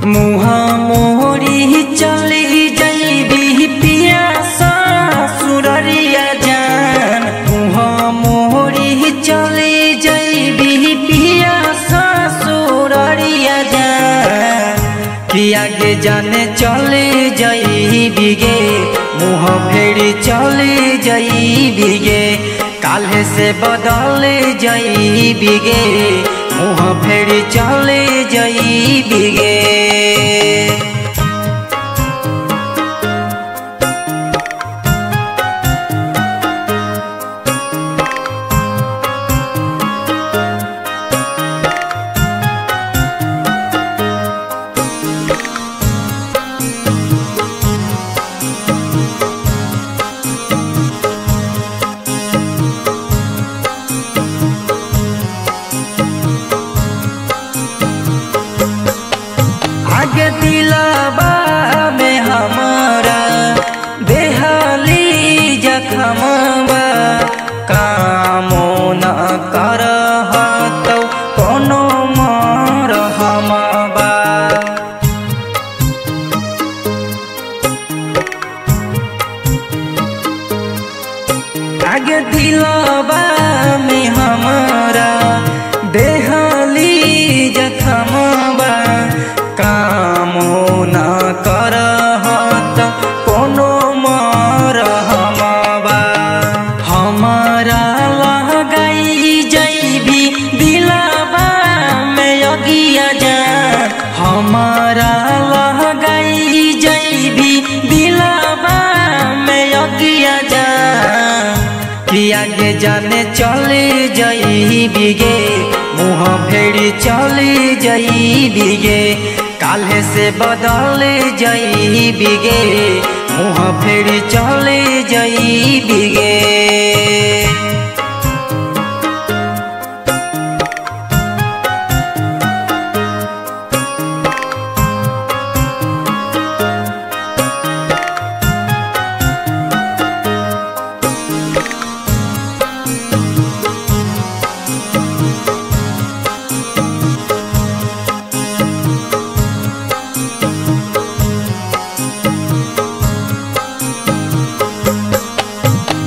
मुहा मोरी चली जईबी पिया ससुररिया जान। मुहा मोरी चली जईबी पिया ससुररिया जान। कि आगे जाने चले जईबी गे मुँह फेरी चले जईबी गे। काल्हे से बदल जईबी गे मुँह फेरी चले जईबी गे। आगे दिलाबा में हमारा देहाली जखमबा। कामो न करहत कोनो मरहमबा। आगे दिलाबा में हमारा देहाली जखमबा। कामो न करहत कोनो मरहमबा। हमारा लगाई जईबी दिलाबा में अगिया जान। हमारा लगाई जईबी दिलाबा में अगिया जान। कि आगे जाने चले जईबी गे मुँह फेरी चले जईबी गे। काल्हे से बदल जईबी गे मुँह फेरी चले जईबी गे।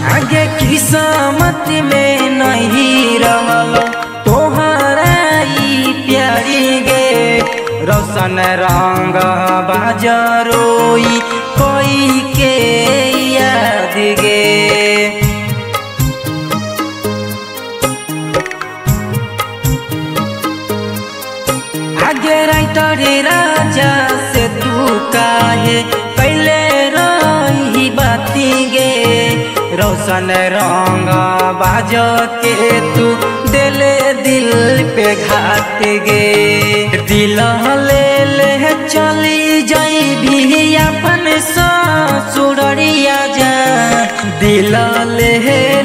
आगे किस्मत में नहीं रहल तोहरा ई प्यारी गे। रोशन रंग बाजरोई कोई के याद गे। आगे राइटर राजा से तू काहे पहले रही बाती गे। रोशन रंग बाज के तू दिले दिल पे घात गे। दिल ले ले चली जईबी अपन ससुररिया जान। दिल ले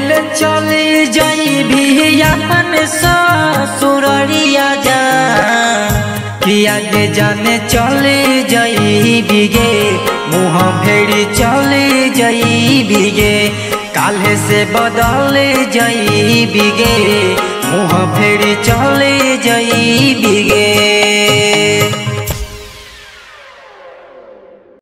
ले चली जईबी अपन ससुररिया जान। कि आगे जाने चले जईबी गे मुँह फेरी चले जईबी गे। काल्हे से बदल जईबी गे मुँह फेरी चले जईबी गे।